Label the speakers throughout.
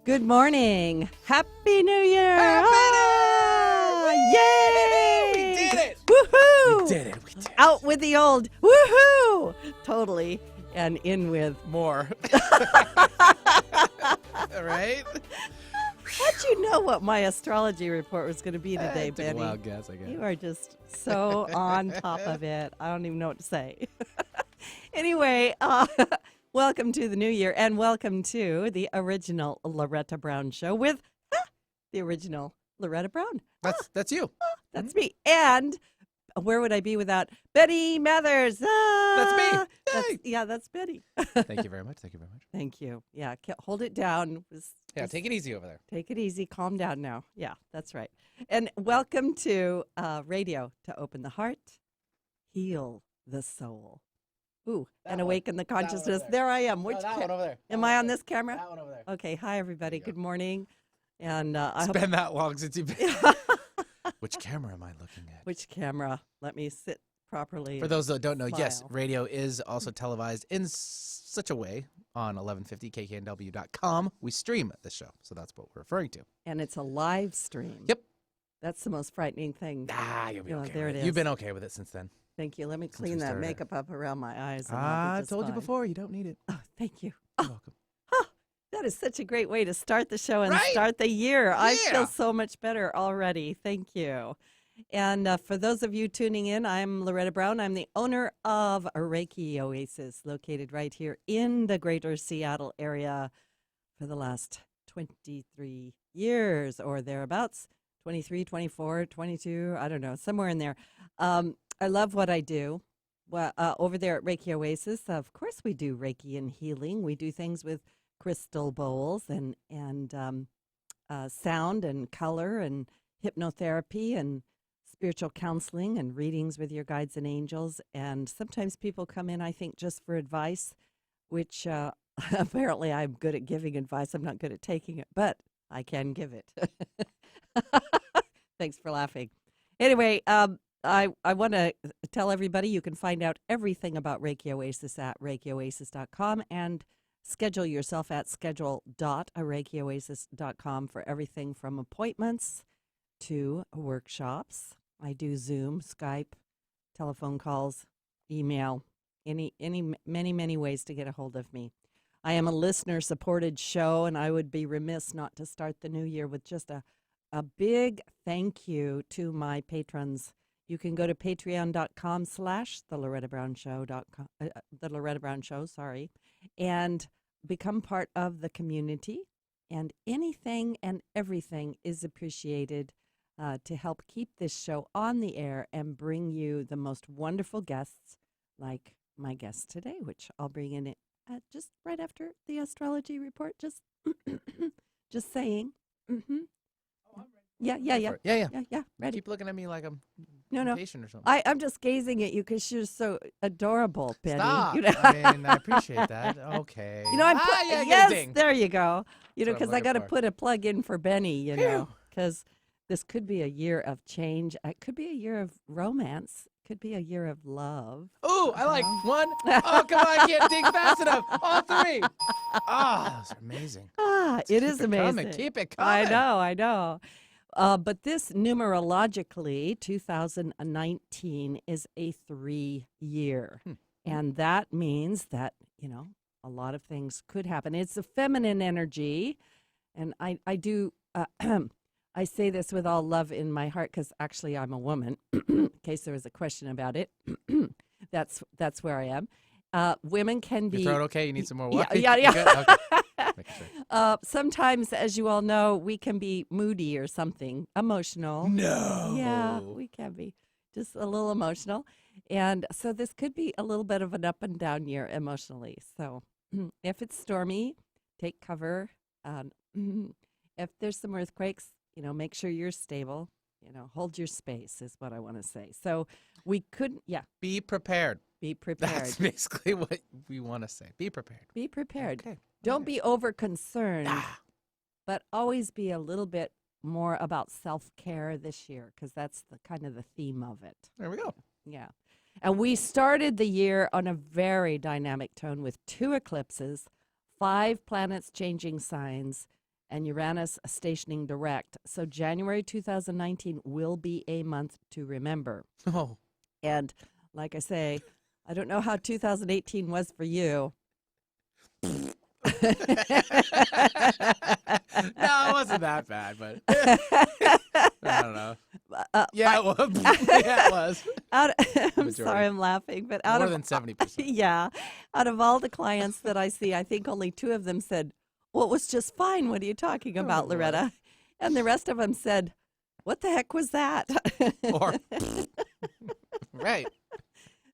Speaker 1: Good morning. Happy New Year.
Speaker 2: Yay!
Speaker 1: Yay!
Speaker 2: We did it!
Speaker 1: Woohoo!
Speaker 2: We did it.
Speaker 1: Out with the old. Woohoo! Totally. And in with
Speaker 2: More. Right?
Speaker 1: How'd you know what my astrology report was going to be today,
Speaker 2: Took a
Speaker 1: Benny?
Speaker 2: wild guess, I guess.
Speaker 1: You are just so on top of it. I don't even know what to say. Anyway, welcome to the new year and welcome to the original Loretta Brown show with the original Loretta Brown.
Speaker 2: That's you.
Speaker 1: That's me. And where would I be without Betty Mathers?
Speaker 2: That's me. Yay!
Speaker 1: That's Betty.
Speaker 2: Thank you very much.
Speaker 1: Thank you. Yeah, hold it down.
Speaker 2: Yeah, take it easy over there.
Speaker 1: Take it easy. Calm down now. Yeah, that's right. And welcome to radio to open the heart, heal the soul. Ooh, and awaken the consciousness. There I am.
Speaker 2: One over there.
Speaker 1: Am I on this camera?
Speaker 2: That one over there.
Speaker 1: Okay. Hi, everybody. Good morning. And
Speaker 2: It's been that long since you've been. Which camera am I looking at?
Speaker 1: Which camera? Let me sit properly.
Speaker 2: For those that don't know,
Speaker 1: smile.
Speaker 2: yes, radio is also televised in such a way on 1150kknw.com. We stream the show, so that's what we're referring to.
Speaker 1: And it's a live stream.
Speaker 2: Yep.
Speaker 1: That's the most frightening thing.
Speaker 2: You'll be okay.
Speaker 1: There it is.
Speaker 2: You've been okay with it since then.
Speaker 1: Thank you. Let me
Speaker 2: we
Speaker 1: clean that
Speaker 2: started.
Speaker 1: makeup up around my eyes. And
Speaker 2: I told you before, you don't need it.
Speaker 1: Oh, thank you.
Speaker 2: You're welcome.
Speaker 1: That is such a great way to start the show and
Speaker 2: Right?
Speaker 1: start the year. I
Speaker 2: Yeah.
Speaker 1: feel so much better already. Thank you. And for those of you tuning in, I'm Loretta Brown. I'm the owner of Reiki Oasis, located right here in the greater Seattle area for the last 23 years or thereabouts. 23, 24, 22, I don't know, somewhere in there. I love what I do. Well, over there at Reiki Oasis, of course we do Reiki and healing. We do things with crystal bowls and sound and color and hypnotherapy and spiritual counseling and readings with your guides and angels. And sometimes people come in, I think, just for advice, which apparently I'm good at giving advice. I'm not good at taking it, but I can give it. Thanks for laughing. Anyway, I want to tell everybody you can find out everything about Reiki Oasis at ReikiOasis.com and schedule yourself at schedule.reikioasis.com for everything from appointments to workshops. I do Zoom, Skype, telephone calls, email, many ways to get a hold of me. I am a listener-supported show, and I would be remiss not to start the new year with just a big thank you to my patrons. You can go to patreon.com/The Loretta Brown Show, and become part of the community. And anything and everything is appreciated to help keep this show on the air and bring you the most wonderful guests, like my guest today, which I'll bring in just right after the astrology report. Just saying. Mm-hmm. Yeah. Ready.
Speaker 2: Keep looking at me like I'm
Speaker 1: No.
Speaker 2: patient or something.
Speaker 1: I'm just gazing at you because you're so adorable, Benny.
Speaker 2: Stop.
Speaker 1: You know?
Speaker 2: I mean, I appreciate that. Okay.
Speaker 1: You know, I'm
Speaker 2: yeah,
Speaker 1: yes,
Speaker 2: ding.
Speaker 1: there you go. You know,
Speaker 2: That's what I'm
Speaker 1: because I got to
Speaker 2: looking for.
Speaker 1: put a plug in for Benny. You know,
Speaker 2: Phew.
Speaker 1: because this could be a year of change. It could be a year of romance. Could be a year of love.
Speaker 2: Ooh, I like one. Oh, come on, I can't dig fast enough. All three. Those are amazing.
Speaker 1: It is amazing.
Speaker 2: Coming. Keep it coming.
Speaker 1: I know. But this numerologically, 2019 is a 3-year. And that means that, a lot of things could happen. It's a feminine energy. And I do, I say this with all love in my heart because actually I'm a woman, in case there was a question about it. That's where I am. Women can be.
Speaker 2: Your throat okay? You need some more water?
Speaker 1: Yeah.
Speaker 2: You good? Okay. Making sure.
Speaker 1: Sometimes, as you all know, we can be moody or something, emotional.
Speaker 2: No.
Speaker 1: Yeah, we can be just a little emotional. And so this could be a little bit of an up and down year emotionally. So if it's stormy, take cover. If there's some earthquakes, make sure you're stable. Hold your space is what I want to say. So we couldn't,
Speaker 2: Be prepared.
Speaker 1: be prepared.
Speaker 2: That's basically what we want to say. Be prepared.
Speaker 1: Be prepared.
Speaker 2: Okay.
Speaker 1: Don't be over concerned,
Speaker 2: Ah.
Speaker 1: but always be a little bit more about self-care this year because that's the kind of the theme of it.
Speaker 2: There we go.
Speaker 1: Yeah. And we started the year on a very dynamic tone with 2 eclipses, 5 planets changing signs, and Uranus stationing direct. So January 2019 will be a month to remember.
Speaker 2: Oh.
Speaker 1: And like I say, I don't know how 2018 was for you.
Speaker 2: No, it wasn't that bad, but I don't know. Yeah, it was. Yeah, it was.
Speaker 1: I'm sorry, I'm laughing, but
Speaker 2: More than 70%.
Speaker 1: yeah, out of all the clients that I see, I think only 2 of them said, "Well, it was just fine. What are you talking about,
Speaker 2: boy.
Speaker 1: Loretta?" And the rest of them said, "What the heck was that?"
Speaker 2: Or right.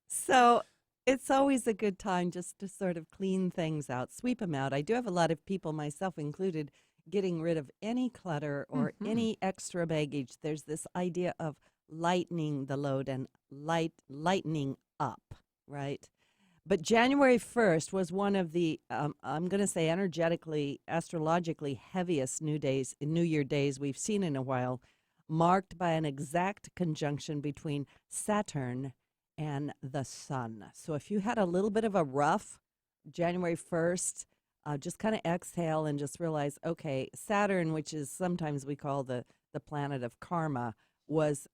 Speaker 1: So it's always a good time just to sort of clean things out, sweep them out. I do have a lot of people, myself included, getting rid of any clutter or any extra baggage. There's this idea of lightening the load and lightening up, right? But January 1st was one of the, I'm going to say energetically, astrologically heaviest New Year days we've seen in a while, marked by an exact conjunction between Saturn and the sun. So if you had a little bit of a rough January 1st, just kind of exhale and just realize, okay, Saturn, which is sometimes we call the planet of karma, was,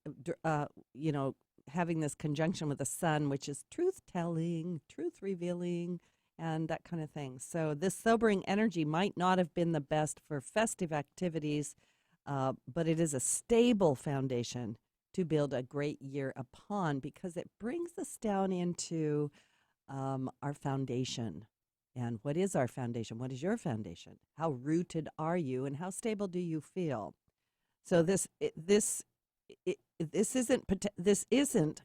Speaker 1: having this conjunction with the sun, which is truth-telling, truth-revealing, and that kind of thing. So this sobering energy might not have been the best for festive activities, but it is a stable foundation to build a great year upon because it brings us down into our foundation. And what is our foundation? What is your foundation? How rooted are you, and how stable do you feel? So this isn't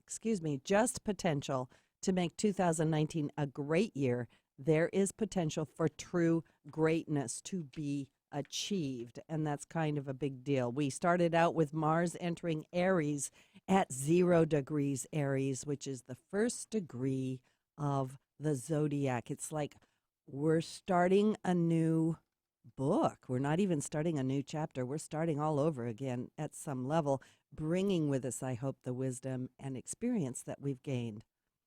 Speaker 1: just potential to make 2019 a great year. There is potential for true greatness to be achieved, and that's kind of a big deal. We started out with Mars entering Aries at 0 degrees Aries, which is the first degree of the zodiac. It's like we're starting a new book. We're not even starting a new chapter. We're starting all over again at some level, bringing with us, I hope, the wisdom and experience that we've gained.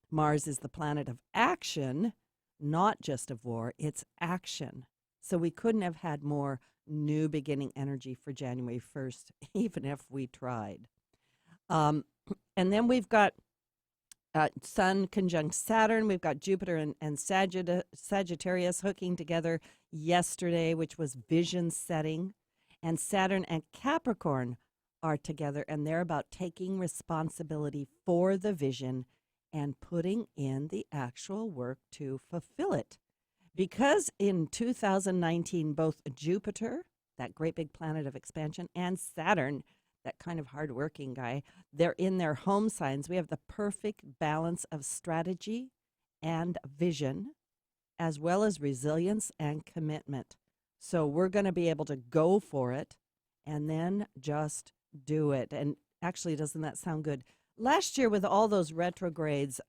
Speaker 1: Mars is the planet of action, not just of war. It's action. So we couldn't have had more new beginning energy for January 1st, even if we tried. And then we've got Sun conjunct Saturn. We've got Jupiter and Sagittarius hooking together yesterday, which was vision setting. And Saturn and Capricorn are together, and they're about taking responsibility for the vision and putting in the actual work to fulfill it. Because in 2019, both Jupiter, that great big planet of expansion, and Saturn, that kind of hardworking guy, they're in their home signs. We have the perfect balance of strategy and vision, as well as resilience and commitment. So we're going to be able to go for it and then just do it. And actually, doesn't that sound good? Last year, with all those retrogrades,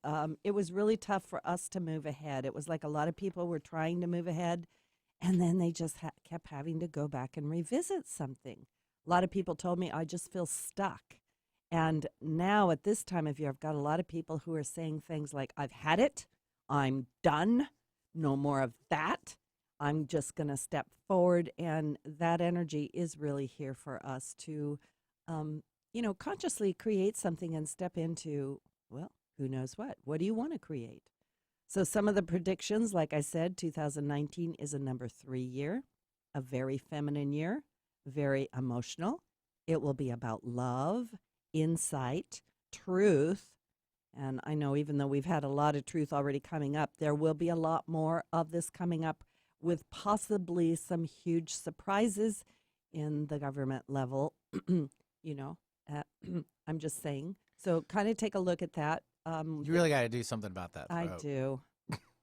Speaker 1: it was really tough for us to move ahead. It was like a lot of people were trying to move ahead, and then they just kept having to go back and revisit something. A lot of people told me, I just feel stuck. And now at this time of year, I've got a lot of people who are saying things like, I've had it, I'm done, no more of that. I'm just going to step forward. And that energy is really here for us to consciously create something and step into, well, who knows what? What do you want to create? So some of the predictions, like I said, 2019 is a number 3 year, a very feminine year, very emotional. It will be about love, insight, truth. And I know even though we've had a lot of truth already coming up, there will be a lot more of this coming up with possibly some huge surprises in the government level, I'm just saying. So kind of take a look at that.
Speaker 2: You really got to do something about that throat.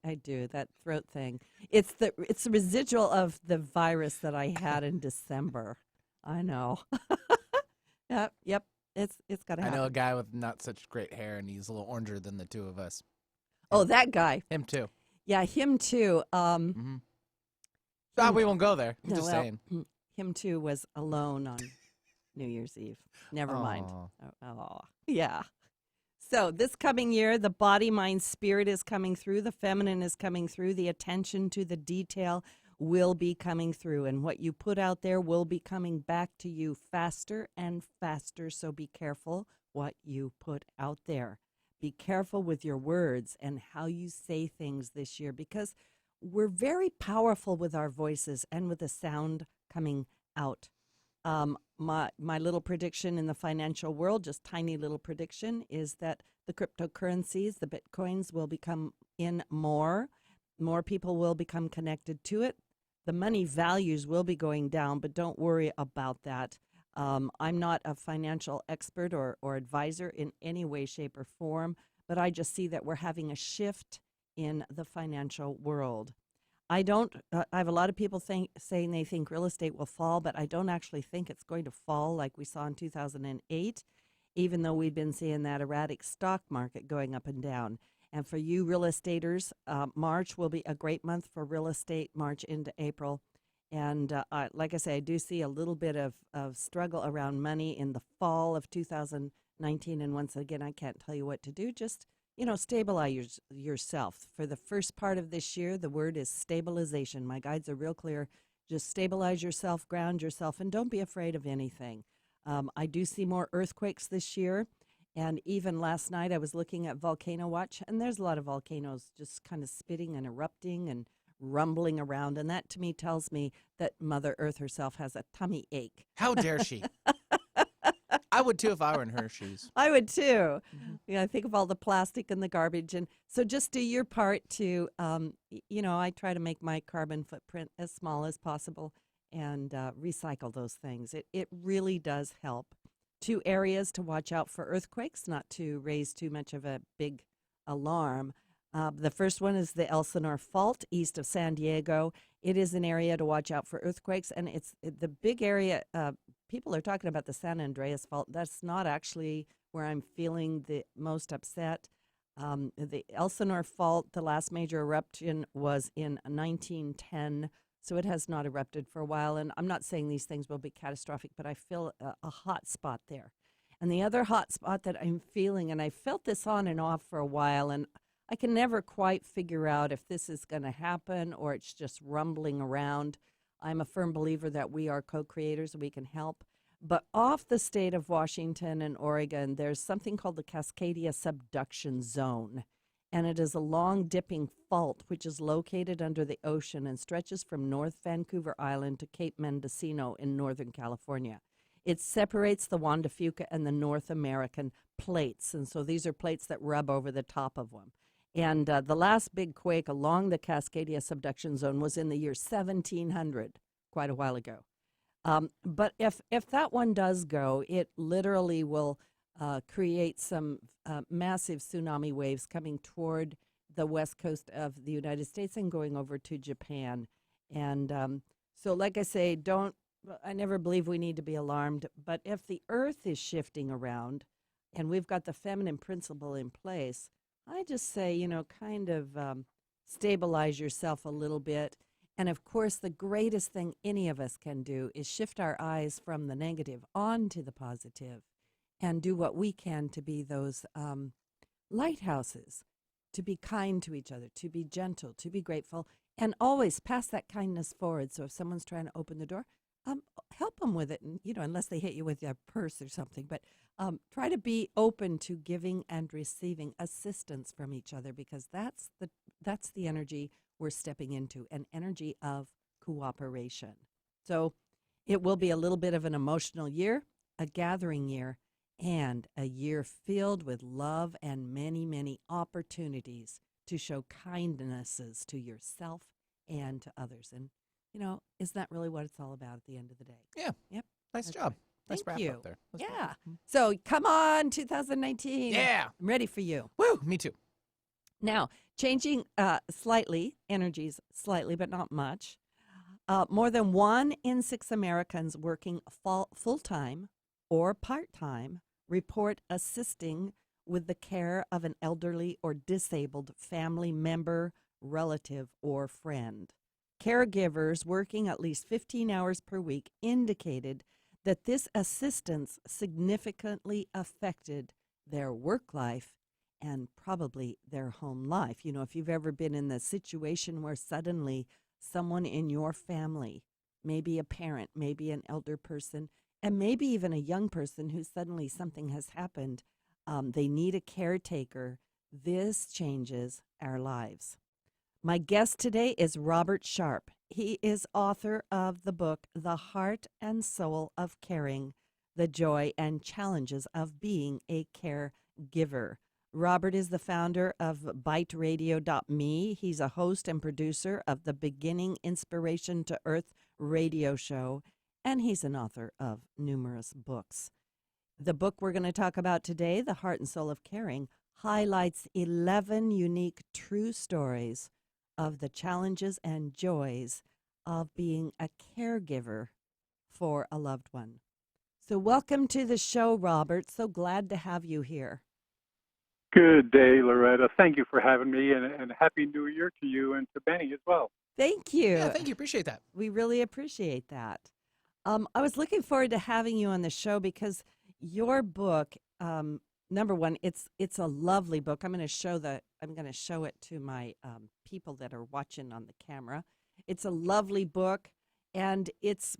Speaker 1: I do. That throat thing. It's the residual of the virus that I had in December. I know. Yep. It's got to happen.
Speaker 2: I know a guy with not such great hair, and he's a little oranger than the two of us.
Speaker 1: Oh, that guy.
Speaker 2: Him too.
Speaker 1: Yeah, him too.
Speaker 2: We won't go there. I'm just saying.
Speaker 1: Him too was alone on New Year's Eve. Never mind. Oh, yeah. So this coming year, the body, mind, spirit is coming through. The feminine is coming through. The attention to the detail. will be coming through, and what you put out there will be coming back to you faster and faster. So be careful what you put out there. Be careful with your words and how you say things this year, because we're very powerful with our voices and with the sound coming out. My little prediction in the financial world, just tiny little prediction, is that the cryptocurrencies, the bitcoins, will become in more. More people will become connected to it. The money values will be going down, but don't worry about that. I'm not a financial expert or advisor in any way, shape, or form, but I just see that we're having a shift in the financial world. I don't. I have a lot of people saying they think real estate will fall, but I don't actually think it's going to fall like we saw in 2008, even though we've been seeing that erratic stock market going up and down. And for you real estaters, March will be a great month for real estate, March into April. And like I say, I do see a little bit of struggle around money in the fall of 2019. And once again, I can't tell you what to do. Just stabilize yourself. For the first part of this year, the word is stabilization. My guides are real clear. Just stabilize yourself, ground yourself, and don't be afraid of anything. I do see more earthquakes this year. And even last night, I was looking at Volcano Watch, and there's a lot of volcanoes just kind of spitting and erupting and rumbling around. And that to me tells me that Mother Earth herself has a tummy ache.
Speaker 2: How dare she? I would too if I were in her shoes.
Speaker 1: I would too.
Speaker 2: Mm-hmm.
Speaker 1: Yeah, think of all the plastic and the garbage. And so just do your part to, I try to make my carbon footprint as small as possible and recycle those things. It really does help. 2 areas to watch out for earthquakes, not to raise too much of a big alarm. The first one is the Elsinore Fault east of San Diego. It is an area to watch out for earthquakes, and it's the big area. People are talking about the San Andreas Fault. That's not actually where I'm feeling the most upset. The Elsinore Fault, the last major eruption was in 1910, so it has not erupted for a while. And I'm not saying these things will be catastrophic, but I feel a hot spot there. And the other hot spot that I'm feeling, and I felt this on and off for a while, and I can never quite figure out if this is going to happen or it's just rumbling around. I'm a firm believer that we are co-creators and we can help. But off the state of Washington and Oregon, there's something called the Cascadia Subduction Zone. And it is a long dipping fault which is located under the ocean and stretches from North Vancouver Island to Cape Mendocino in Northern California. It separates the Juan de Fuca and the North American plates. And so these are plates that rub over the top of them. And the last big quake along the Cascadia Subduction Zone was in the year 1700, quite a while ago. But if that one does go, it literally will create some massive tsunami waves coming toward the west coast of the United States and going over to Japan. And so like I say, I never believe we need to be alarmed. But if the earth is shifting around and we've got the feminine principle in place, I just say, kind of stabilize yourself a little bit. And of course, the greatest thing any of us can do is shift our eyes from the negative onto the positive and do what we can to be those lighthouses, to be kind to each other, to be gentle, to be grateful, and always pass that kindness forward. So if someone's trying to open the door, help them with it, and, unless they hit you with their purse or something. But try to be open to giving and receiving assistance from each other, because that's the energy we're stepping into, an energy of cooperation. So it will be a little bit of an emotional year, a gathering year, and a year filled with love and many, many opportunities to show kindnesses to yourself and to others. And isn't that really what it's all about at the end of the day?
Speaker 2: Yeah.
Speaker 1: Yep.
Speaker 2: Nice job. Nice
Speaker 1: Thank
Speaker 2: wrap
Speaker 1: you.
Speaker 2: up there.
Speaker 1: Yeah. So come on, 2019.
Speaker 2: Yeah.
Speaker 1: I'm ready for you.
Speaker 2: Woo. Me too.
Speaker 1: Now, changing energies slightly, but not much. More than 1 in 6 Americans working full-time or part-time report assisting with the care of an elderly or disabled family member, relative, or friend. Caregivers working at least 15 hours per week indicated that this assistance significantly affected their work life and probably their home life. If you've ever been in the situation where suddenly someone in your family, maybe a parent, maybe an elder person, and maybe even a young person who suddenly something has happened. They need a caretaker. This changes our lives. My guest today is Robert Sharpe. He is author of the book, The Heart and Soul of Caring, The Joy and Challenges of Being a Caregiver. Robert is the founder of BiteRadio.me. He's a host and producer of the Beginning Inspiration to Earth radio show, and he's an author of numerous books. The book we're going to talk about today, The Heart and Soul of Caring, highlights 11 unique true stories of the challenges and joys of being a caregiver for a loved one. So welcome to the show, Robert. So glad to have you here.
Speaker 3: Good day, Loretta. Thank you for having me, and Happy New Year to you and to Benny as well.
Speaker 1: Thank you.
Speaker 2: Yeah, thank you. Appreciate that.
Speaker 1: We really appreciate that. I was looking forward to having you on the show because your book, number one, it's a lovely book. I'm going to show it to my people that are watching on the camera. It's a lovely book, and it's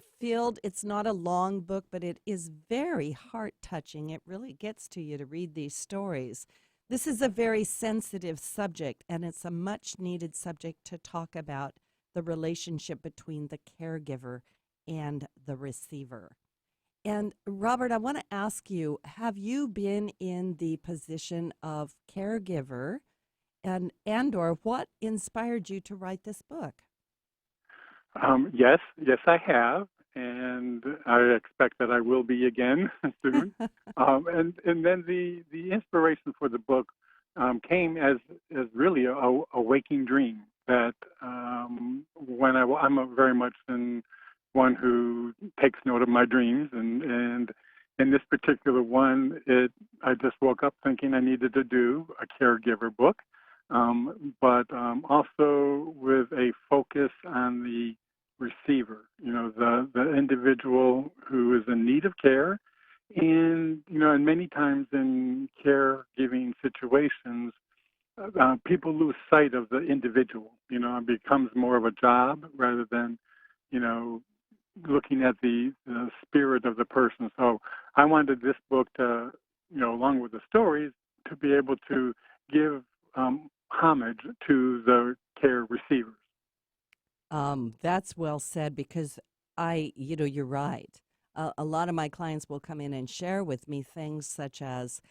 Speaker 1: not a long book, but it is very heart-touching. It really gets to you to read these stories. This is a very sensitive subject, and it's a much-needed subject to talk about the relationship between the caregiver and the receiver. And Robert, I want to ask you, have you been in the position of caregiver and or what inspired you to write this book?
Speaker 3: Yes, I have, and I expect that I will be again soon. And then the inspiration for the book came as really a waking dream that when I'm very much one who takes note of my dreams, and in this particular one, I just woke up thinking I needed to do a caregiver book, but also with a focus on the receiver, the individual who is in need of care, and and many times in caregiving situations, people lose sight of the individual. It becomes more of a job rather than looking at the spirit of the person. So I wanted this book to, along with the stories, to be able to give homage to the care receivers.
Speaker 1: That's well said because you're right. A lot of my clients will come in and share with me things such as,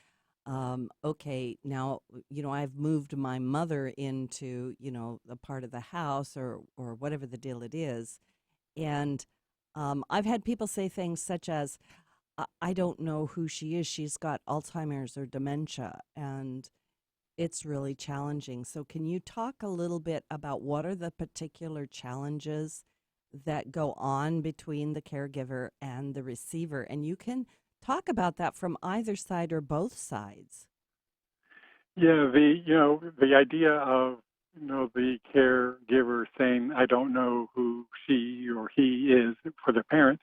Speaker 1: okay, now, I've moved my mother into, a part of the house or whatever the deal it is. And I've had people say things such as, I don't know who she is. She's got Alzheimer's or dementia. And it's really challenging. So can you talk a little bit about what are the particular challenges that go on between the caregiver and the receiver? And you can talk about that from either side or both sides.
Speaker 3: Yeah, the idea of the caregiver saying I don't know who she or he is for the parent,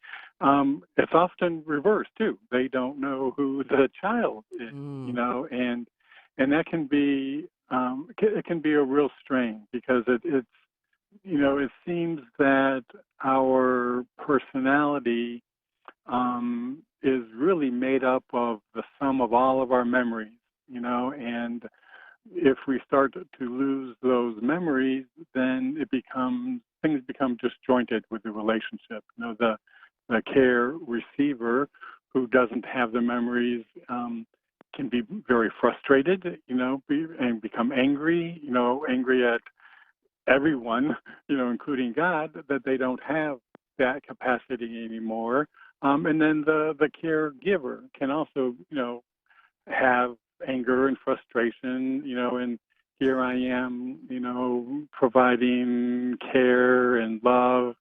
Speaker 3: it's often reversed too. They don't know who the child is, and that can be it can be a real strain because it's it seems that our personality is really made up of the sum of all of our memories, and if we start to lose those memories, then things become disjointed with the relationship. The care receiver who doesn't have the memories can be very frustrated, and become angry, angry at everyone, including God, that they don't have that capacity anymore. And then the caregiver can also, have anger and frustration, and here I am, providing care and love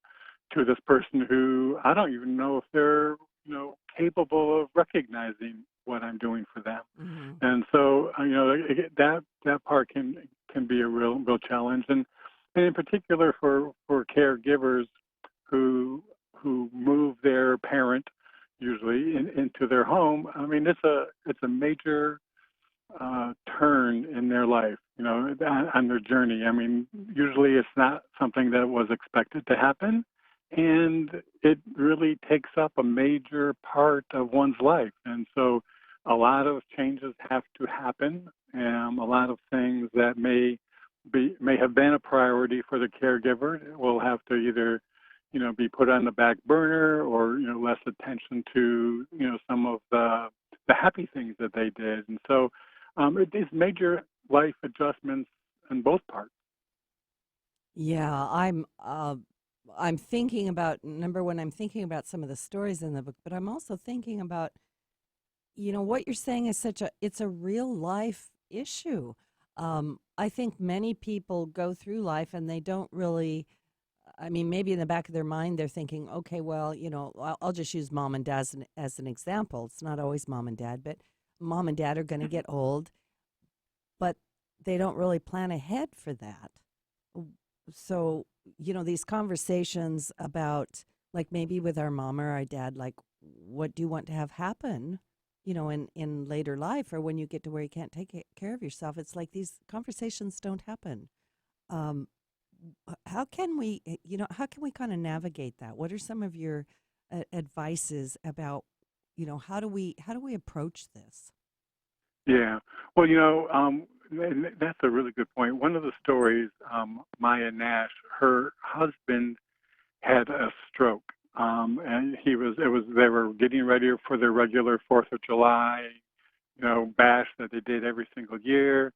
Speaker 3: to this person who I don't even know if they're, capable of recognizing what I'm doing for them.
Speaker 1: Mm-hmm.
Speaker 3: And so, that part can be a real challenge. And in particular for caregivers who move their parent usually into their home, I mean, it's a major turn in their life. on their journey. I mean, usually it's not something that was expected to happen, and it really takes up a major part of one's life. And so a lot of changes have to happen, and a lot of things that may have been a priority for the caregiver will have to either be put on the back burner, or less attention to some of the happy things that they did. And so it is major life adjustments in both parts.
Speaker 1: Yeah, I'm thinking about, number one, I'm thinking about some of the stories in the book, but I'm also thinking about, what you're saying is it's a real life issue. I think many people go through life and they don't really, I mean, maybe in the back of their mind, they're thinking, okay, well, I'll just use mom and dad as an example. It's not always mom and dad, but mom and dad are going to get old, but they don't really plan ahead for that. So, these conversations about, like, maybe with our mom or our dad, like, what do you want to have happen, in later life, or when you get to where you can't take care of yourself? It's like these conversations don't happen. Um, how can we, kind of navigate that? What are some of your advices about, how do we approach this?
Speaker 3: Yeah. Well, and that's a really good point. One of the stories, Maya Nash, her husband had a stroke, and they were getting ready for their regular 4th of July, bash that they did every single year.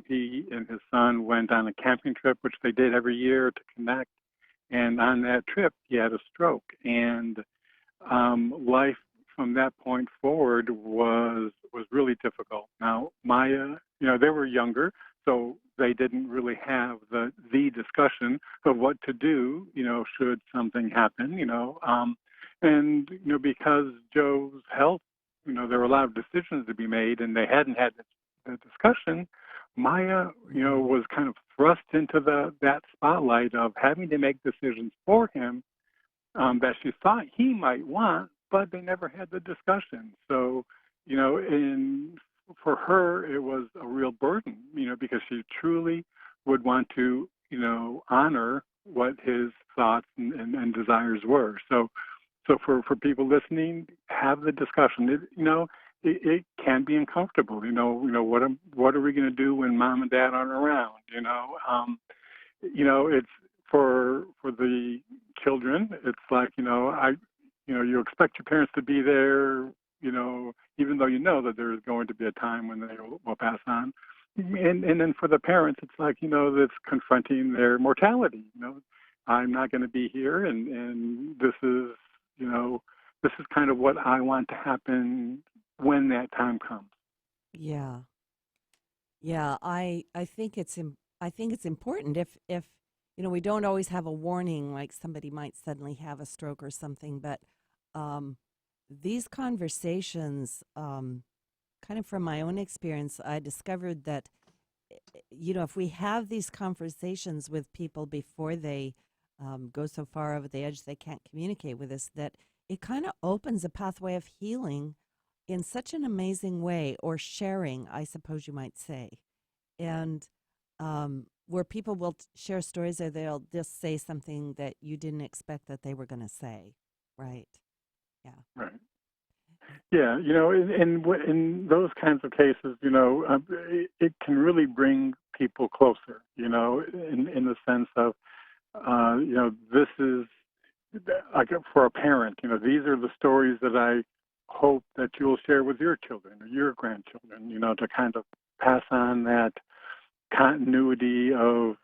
Speaker 3: He and his son went on a camping trip, which they did every year to connect. And on that trip, he had a stroke, and life from that point forward was really difficult. Now, Maya, they were younger, so they didn't really have the discussion of what to do, should something happen, and because Joe's health, there were a lot of decisions to be made, and they hadn't had the discussion. Maya, was kind of thrust into that spotlight of having to make decisions for him, that she thought he might want, but they never had the discussion. So, for her, it was a real burden, because she truly would want to, honor what his thoughts and desires were. So for people listening, have the discussion. It can be uncomfortable. What are we going to do when mom and dad aren't around? It's for the children. It's like you expect your parents to be there. Even though that there's going to be a time when they will pass on. And then for the parents, it's like that's confronting their mortality. I'm not going to be here, and this is kind of what I want to happen when that time comes.
Speaker 1: Yeah. Yeah, I think I think it's important if we don't always have a warning, like somebody might suddenly have a stroke or something, but um, these conversations, kind of from my own experience, I discovered that if we have these conversations with people before they go so far over the edge they can't communicate with us, that it kind of opens a pathway of healing in such an amazing way, or sharing, I suppose you might say. And where people will share stories, or they'll just say something that you didn't expect that they were going to say. Right. Yeah.
Speaker 3: Right. Yeah, in those kinds of cases, it can really bring people closer, in the sense of, this is like for a parent, these are the stories that I hope that you'll share with your children or your grandchildren, to kind of pass on that continuity of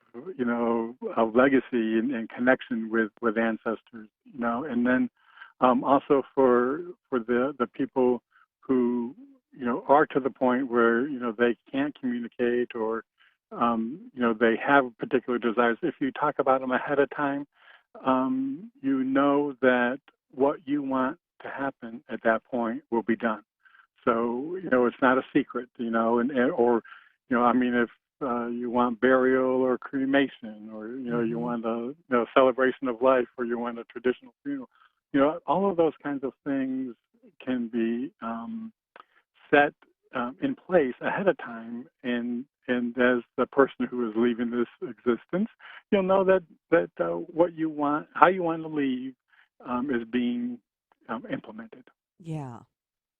Speaker 3: legacy and connection with ancestors, and then also for the people who are to the point where they can't communicate, or they have particular desires. If you talk about them ahead of time, that what you want to happen at that point will be done. So it's not a secret, or I mean, if you want burial or cremation, or you want a celebration of life, or you want a traditional funeral, all of those kinds of things can be set in place ahead of time, and as the person who is leaving this existence, you'll know that what you want, how you want to leave, is being implemented.
Speaker 1: Yeah.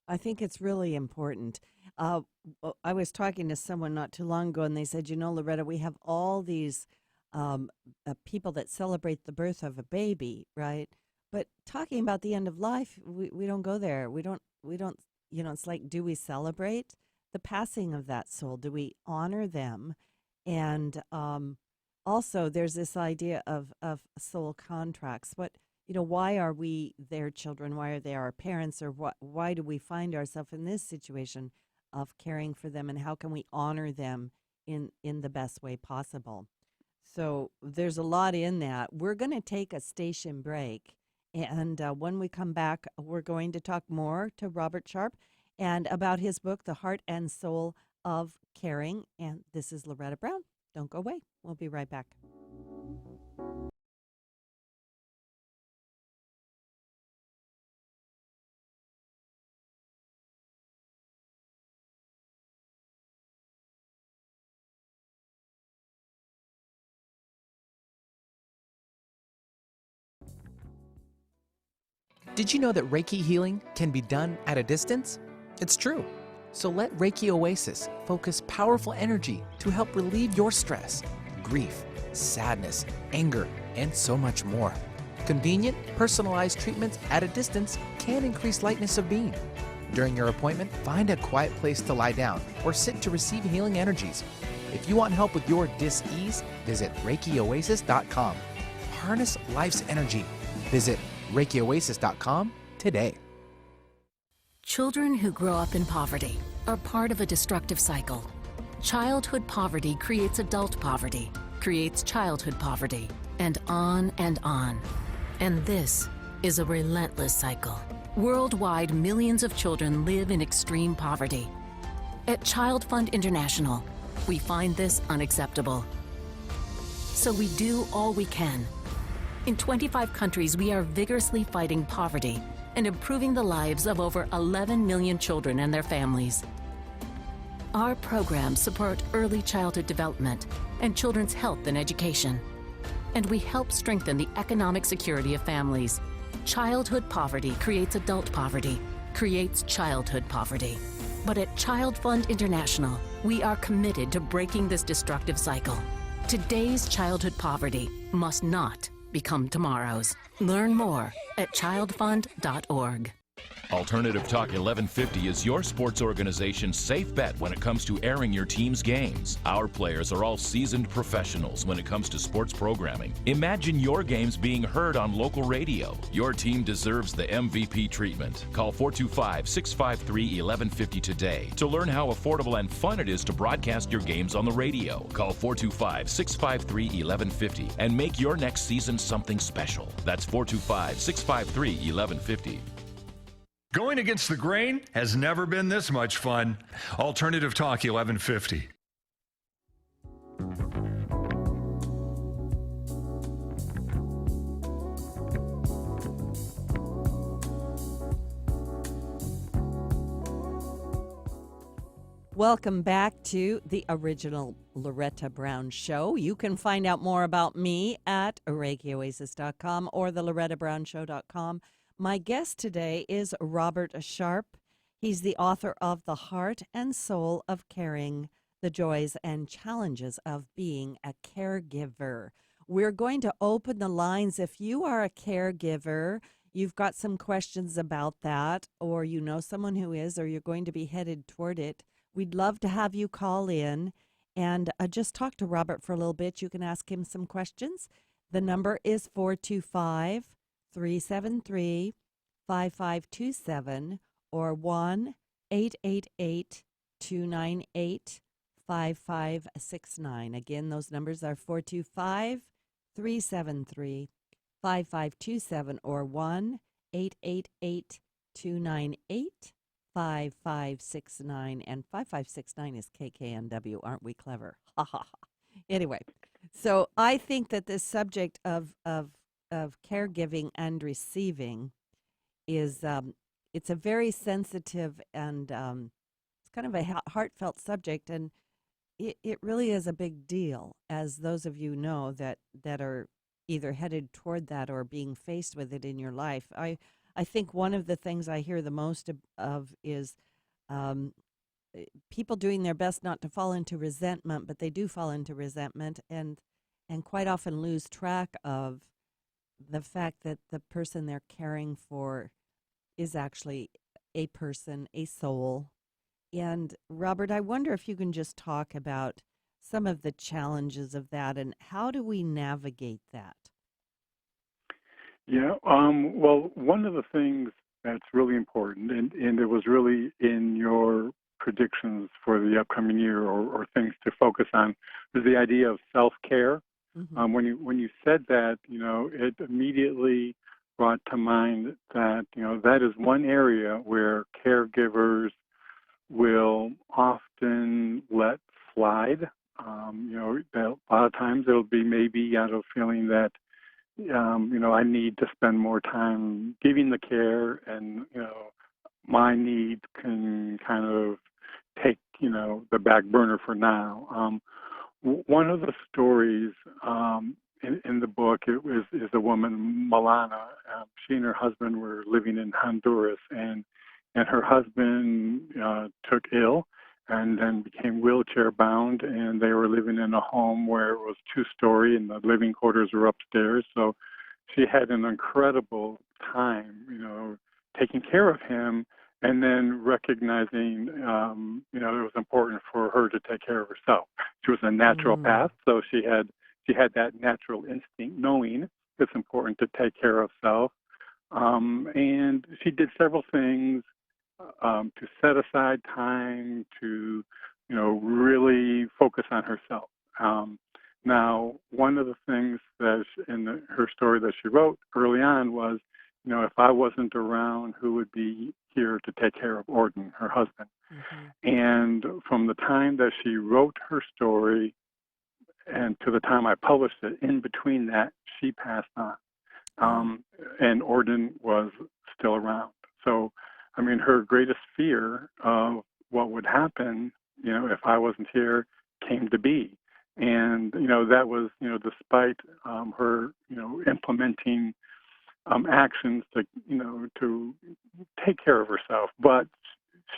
Speaker 1: I think it's really important. I was talking to someone not too long ago, and they said, Loretta, we have all these people that celebrate the birth of a baby, right? But talking about the end of life, we don't go there. We don't, it's like, do we celebrate the passing of that soul? Do we honor them? And also, there's this idea of soul contracts. Why are we their children? Why are they our parents? Or why do we find ourselves in this situation of caring for them? And how can we honor them in the best way possible? So there's a lot in that. We're going to take a station break. And when we come back, we're going to talk more to Robert Sharpe and about his book, The Heart and Soul of Caring. And this is Loretta Brown. Don't go away. We'll be right back.
Speaker 2: Did you know that Reiki healing can be done at a distance? It's true. So let Reiki Oasis focus powerful energy to help relieve your stress, grief, sadness, anger, and so much more. Convenient, personalized treatments at a distance can increase lightness of being. During your appointment, find a quiet place to lie down or sit to receive healing energies. If you want help with your dis-ease, visit ReikiOasis.com. Harness life's energy. Visit ReikiOasis.com today.
Speaker 4: Children who grow up in poverty are part of a destructive cycle. Childhood poverty creates adult poverty, creates childhood poverty, and on and on. And this is a relentless cycle. Worldwide, millions of children live in extreme poverty. At Child Fund International, we find this unacceptable. So we do all we can. In 25 countries, we are vigorously fighting poverty and improving the lives of over 11 million children and their families. Our programs support early childhood development and children's health and education. And we help strengthen the economic security of families. Childhood poverty creates adult poverty, creates childhood poverty. But at Child Fund International, we are committed to breaking this destructive cycle. Today's childhood poverty must not become tomorrow's. Learn more at childfund.org.
Speaker 5: Alternative Talk 1150 is your sports organization's safe bet when it comes to airing your team's games. Our players are all seasoned professionals when it comes to sports programming. Imagine your games being heard on local radio. Your team deserves the MVP treatment. Call 425-653-1150 today to learn how affordable and fun it is to broadcast your games on the radio. Call 425-653-1150 and make your next season something special. That's 425-653-1150.
Speaker 6: Going against the grain has never been this much fun. Alternative Talk 1150.
Speaker 1: Welcome back to the original Loretta Brown Show. You can find out more about me at ReikiOasis.com or the LorettaBrownShow.com. My guest today is Robert Sharpe. He's the author of The Heart and Soul of Caring, the Joys and Challenges of Being a Caregiver. We're going to open the lines. If you are a caregiver, you've got some questions about that, or you know someone who is, or you're going to be headed toward it, we'd love to have you call in and just talk to Robert for a little bit. You can ask him some questions. The number is 425-373-5527 or 1-888-298-5569. Again, those numbers are 425-373-5527 or 1-888-298-5569. And 5569 is KKNW. Aren't we clever? Ha ha ha. Anyway, so I think that this subject of caregiving and receiving is it's a very sensitive and it's kind of a heartfelt subject, and it really is a big deal, as those of you know that are either headed toward that or being faced with it in your life. I think one of the things I hear the most of is um, people doing their best not to fall into resentment, but they do fall into resentment, and quite often lose track of the fact that the person they're caring for is actually a person, a soul. And Robert, I wonder if you can just talk about some of the challenges of that and how do we navigate that?
Speaker 3: Yeah. Well, one of the things that's really important, and it was really in your predictions for the upcoming year, or things to focus on, was the idea of self-care.
Speaker 1: Mm-hmm.
Speaker 3: When you said that, it immediately brought to mind that that is one area where caregivers will often let slide. A lot of times it'll be maybe out of feeling that I need to spend more time giving the care, and my needs can kind of take the back burner for now. One of the stories in the book is a woman, Milana. She and her husband were living in Honduras, and her husband took ill and then became wheelchair bound, and they were living in a home where it was 2-story and the living quarters were upstairs. So she had an incredible time, taking care of him, and then recognizing, it was important for her to take care of herself. She was a naturopath, so she had that natural instinct, knowing it's important to take care of self. And she did several things to set aside time to, really focus on herself. Now, one of the things that her story that she wrote early on was, if I wasn't around, who would be here to take care of Orden, her husband?
Speaker 1: Mm-hmm.
Speaker 3: And from the time that she wrote her story and to the time I published it, in between that, she passed on. And Orden was still around. So, her greatest fear of what would happen, if I wasn't here, came to be. And, that was, despite her, implementing actions to take care of herself. But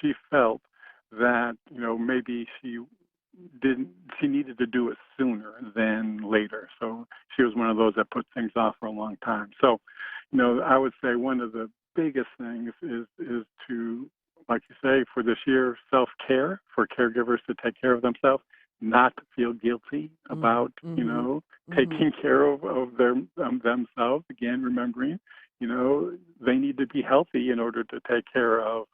Speaker 3: she felt that, maybe she needed to do it sooner than later. So she was one of those that put things off for a long time. So, I would say one of the biggest things is to, like you say, for this year, self-care, for caregivers to take care of themselves, not feel guilty about, taking care of themselves. Again, remembering, they need to be healthy in order to take care of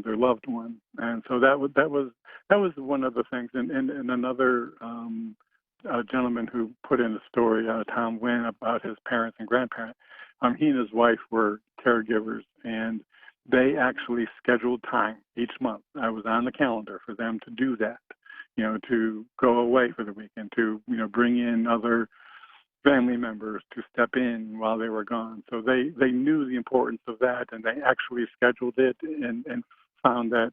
Speaker 3: their loved one. And so that was one of the things. And another gentleman who put in a story, Tom Wynn, about his parents and grandparents. He and his wife were caregivers, and they actually scheduled time each month. I was on the calendar for them to do that, to go away for the weekend, to, bring in other family members to step in while they were gone. So they knew the importance of that, and they actually scheduled it and found that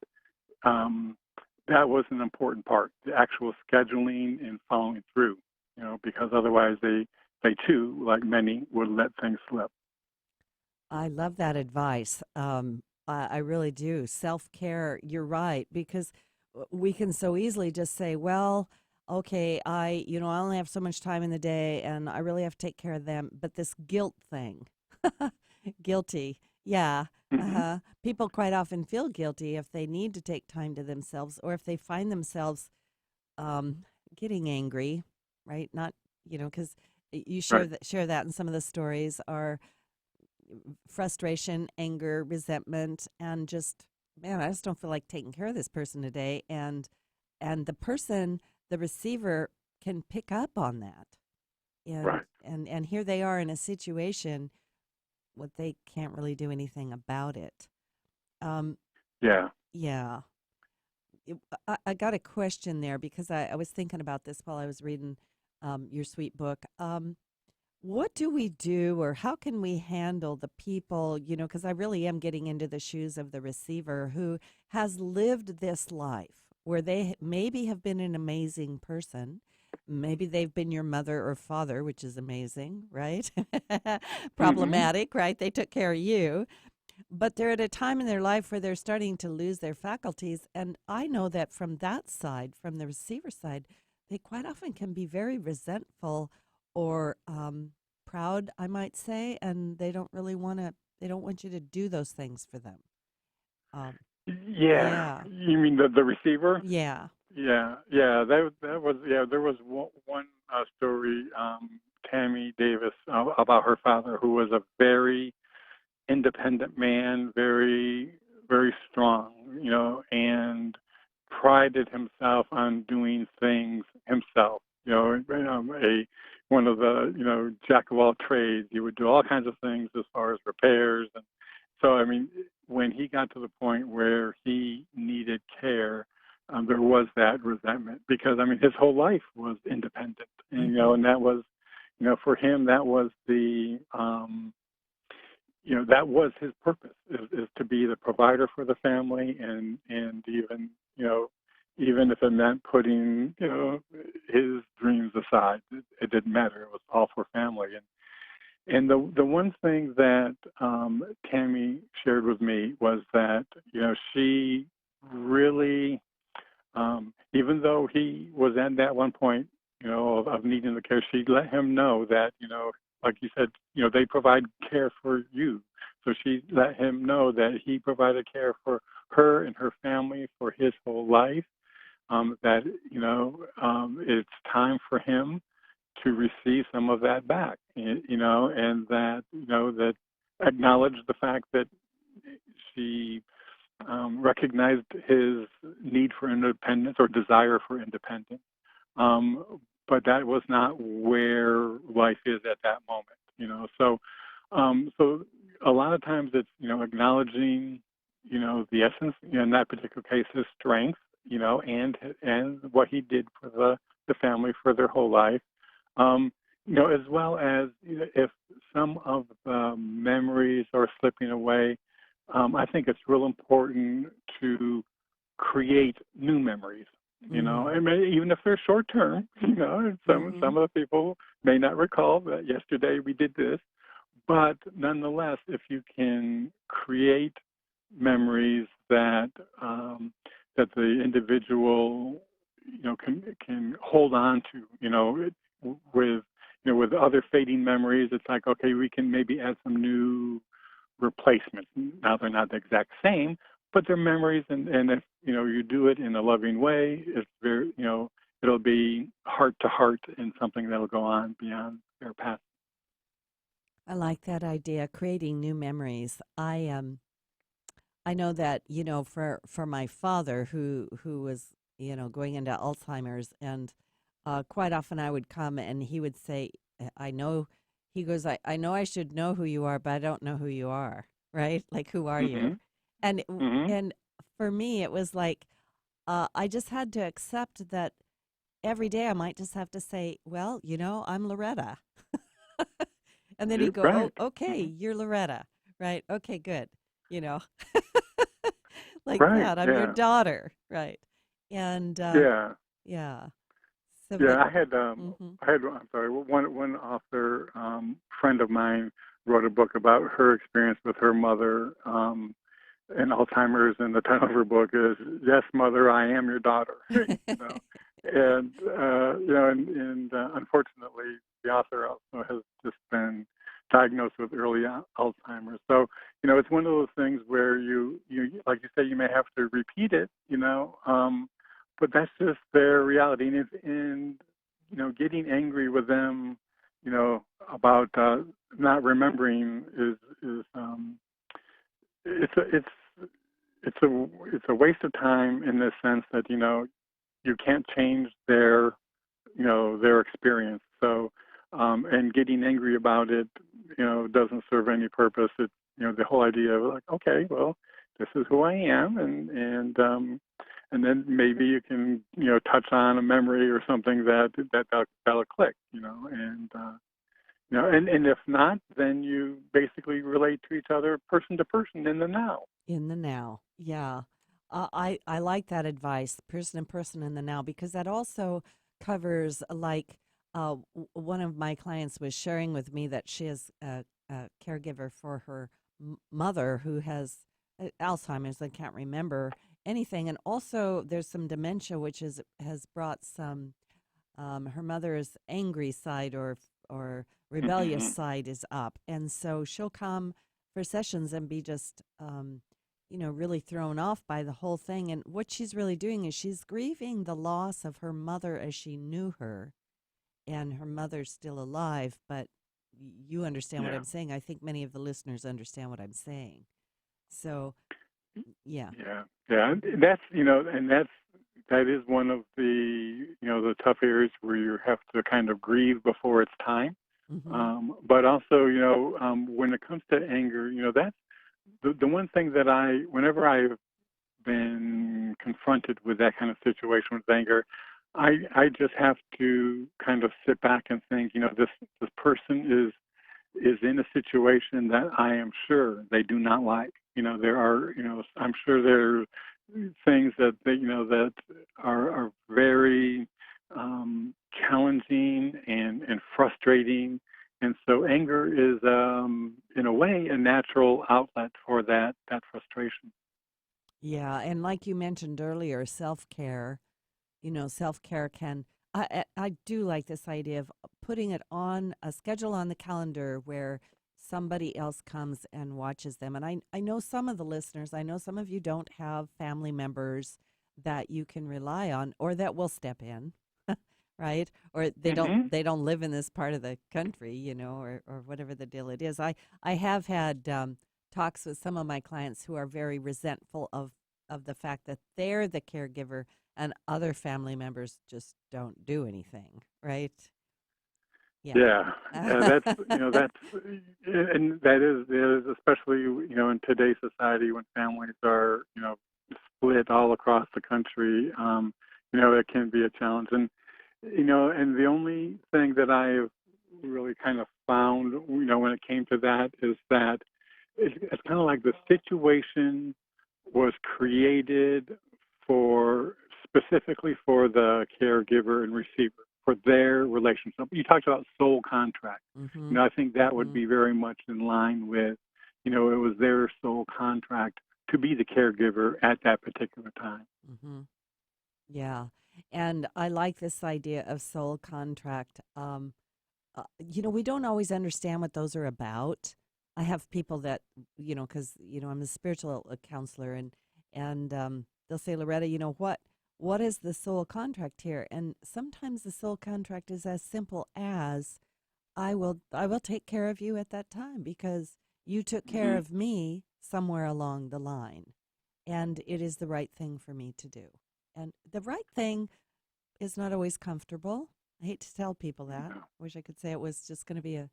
Speaker 3: that was an important part, the actual scheduling and following through, because otherwise they too, like many, would let things slip.
Speaker 1: I love that advice. I really do. Self-care, you're right, because we can so easily just say, well, okay, I only have so much time in the day and I really have to take care of them. But this guilt thing, guilty. Yeah.
Speaker 3: Mm-hmm.
Speaker 1: People quite often feel guilty if they need to take time to themselves or if they find themselves getting angry, right? Not, because you
Speaker 3: Right.
Speaker 1: share that in some of the stories are frustration, anger, resentment, and just, man, I just don't feel like taking care of this person today. And the receiver can pick up on that. And
Speaker 3: Right.
Speaker 1: and here they are in a situation what they can't really do anything about it. Um,
Speaker 3: Yeah.
Speaker 1: yeah. I got a question there because I was thinking about this while I was reading your sweet book. What do we do, or how can we handle the people, because I really am getting into the shoes of the receiver who has lived this life where they maybe have been an amazing person. Maybe they've been your mother or father, which is amazing, right?
Speaker 3: Mm-hmm.
Speaker 1: Problematic, right? They took care of you, but they're at a time in their life where they're starting to lose their faculties. And I know that from that side, from the receiver side, they quite often can be very resentful or proud, I might say, and they don't want you to do those things for them. Um,
Speaker 3: Yeah,
Speaker 1: yeah,
Speaker 3: you mean the receiver?
Speaker 1: yeah.
Speaker 3: Yeah. That was There was one story, Tammy Davis, about her father, who was a very independent man, very strong, and prided himself on doing things himself. A one of the jack of all trades. He would do all kinds of things as far as repairs, and so I mean, when he got to the point where he needed care, there was that resentment because I mean his whole life was independent, and
Speaker 1: Mm-hmm.
Speaker 3: and that was, for him that was that was his purpose is to be the provider for the family, and even even if it meant putting his dreams aside, it didn't matter. It was all for family. And the one thing that Tammy shared with me was that she really, even though he was at that one point, of needing the care, she let him know that, like you said, they provide care for you. So she let him know that he provided care for her and her family for his whole life. That it's time for him to receive some of that back. And that that acknowledge the fact that she recognized his need for independence or desire for independence. But that was not where life is at that moment. So a lot of times it's, acknowledging, the essence, in that particular case, his strength, and what he did for the family for their whole life. As well as if some of the memories are slipping away, I think it's real important to create new memories.
Speaker 1: Mm.
Speaker 3: Even if they're short term. And
Speaker 1: Mm-hmm.
Speaker 3: some of the people may not recall that yesterday we did this, but nonetheless, if you can create memories that that the individual can hold on to, with with other fading memories, it's like, okay, we can maybe add some new replacements. Now they're not the exact same, but they're memories, and if you do it in a loving way, it's very it'll be heart to heart and something that'll go on beyond their past.
Speaker 1: I like that idea, creating new memories. I know that, for my father who was, going into Alzheimer's, and quite often I would come and he would say, I know, he goes, I know I should know who you are, but I don't know who you are, right? Like, who are you?
Speaker 3: Mhm.
Speaker 1: And
Speaker 3: Mhm.
Speaker 1: and for me it was like, I just had to accept that every day I might just have to say, well, I'm Loretta. And then he'd
Speaker 3: You're
Speaker 1: go, oh,
Speaker 3: right.
Speaker 1: okay,
Speaker 3: Mhm.
Speaker 1: you're Loretta, right? Okay, good. You know, like
Speaker 3: Right.
Speaker 1: that. I'm your
Speaker 3: Yeah.
Speaker 1: daughter, right? And
Speaker 3: Yeah.
Speaker 1: yeah. So, but
Speaker 3: Yeah.
Speaker 1: hmm
Speaker 3: I'm sorry. One author friend of mine wrote a book about her experience with her mother and Alzheimer's, and the title of her book is "Yes, Mother, I Am Your Daughter." And unfortunately, the author also has just been diagnosed with early Alzheimer's. So it's one of those things where you like you say, you may have to repeat it, but that's just their reality. And getting angry with them, about not remembering is it's a it's it's a waste of time in the sense that you can't change their experience. So and getting angry about it doesn't serve any purpose. It the whole idea of like, okay, well, this is who I am, and then maybe you can touch on a memory or something that'll click, and And if not, then you basically relate to each other person to person in the now.
Speaker 1: In the now. Yeah. I like that advice, person and person in the now, because that also covers like one of my clients was sharing with me that she is a caregiver for her mother who has Alzheimer's and can't remember anything. And also there's some dementia, which has brought some, her mother's angry side or rebellious
Speaker 3: Hmm.
Speaker 1: side is up. And so she'll come for sessions and be just, really thrown off by the whole thing. And what she's really doing is she's grieving the loss of her mother as she knew her, and her mother's still alive. But you understand what
Speaker 3: Yeah,
Speaker 1: I'm saying. I think many of the listeners understand what I'm saying. So, yeah.
Speaker 3: yeah, yeah. And that's that is one of the tough areas where you have to kind of grieve before it's time.
Speaker 1: Mm-hmm.
Speaker 3: But also, when it comes to anger, that's the one thing that whenever I've been confronted with that kind of situation with anger, I just have to kind of sit back and think, this person is in a situation that I am sure they do not like. There are, I'm sure there are things that that are very challenging and frustrating. And so anger is, in a way, a natural outlet for that frustration.
Speaker 1: Yeah. And like you mentioned earlier, self care. Self care can. I do like this idea of putting it on a schedule on the calendar where somebody else comes and watches them. And I know some of the listeners, I know some of you don't have family members that you can rely on or that will step in, right? Or
Speaker 3: Hmm.
Speaker 1: they don't live in this part of the country, or whatever the deal it is. I have had talks with some of my clients who are very resentful of the fact that they're the caregiver and other family members just don't do anything, right? Yeah.
Speaker 3: Yeah, yeah, that's and that is especially in today's society when families are split all across the country. It can be a challenge, and the only thing that I've really kind of found when it came to that is that it's kind of like the situation was created for specifically for the caregiver and receiver for their relationship. You talked about soul contract.
Speaker 1: Mm-hmm.
Speaker 3: I think that would
Speaker 1: Mm-hmm.
Speaker 3: be very much in line with, it was their soul contract to be the caregiver at that particular time.
Speaker 1: Mm-hmm. Yeah. And I like this idea of soul contract. We don't always understand what those are about. I have people that, because, I'm a spiritual counselor, and they'll say, Loretta, what is the soul contract here? And sometimes the soul contract is as simple as I will take care of you at that time because you took care
Speaker 3: Hmm.
Speaker 1: of me somewhere along the line. And it is the right thing for me to do. And the right thing is not always comfortable. I hate to tell people that.
Speaker 3: Yeah.
Speaker 1: Wish I could say it was just going to be an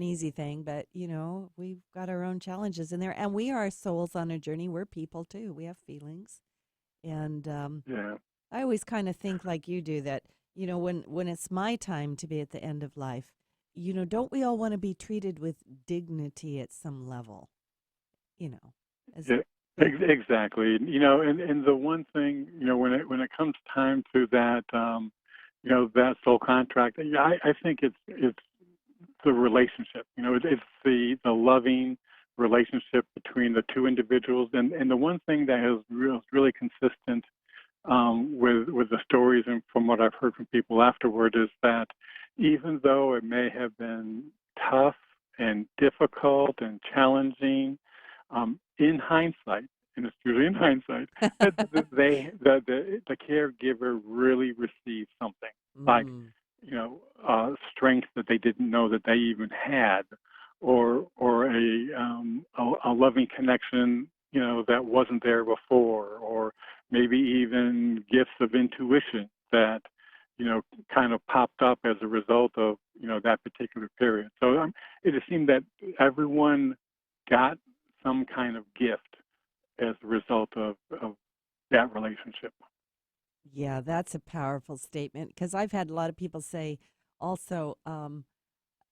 Speaker 1: easy thing, but we've got our own challenges in there, and we are souls on a journey. We're people too. We have feelings, and
Speaker 3: Yeah.
Speaker 1: I always kind of think like you do that. When it's my time to be at the end of life, don't we all want to be treated with dignity at some level? You know, as
Speaker 3: Yeah,
Speaker 1: yeah.
Speaker 3: exactly. And the one thing, when it comes time to that, that soul contract, yeah, I think it's the relationship. It's the loving relationship between the two individuals. And the one thing that is really consistent, with the stories and from what I've heard from people afterward is that even though it may have been tough and difficult and challenging, in hindsight, and it's usually in hindsight, that the caregiver really received something like
Speaker 1: Mm,
Speaker 3: strength that they didn't know that they even had, or a loving connection that wasn't there before, or maybe even gifts of intuition that kind of popped up as a result of that particular period. So it just seemed that everyone got some kind of gift as a result of that relationship.
Speaker 1: yeah, that's a powerful statement because I've had a lot of people say also,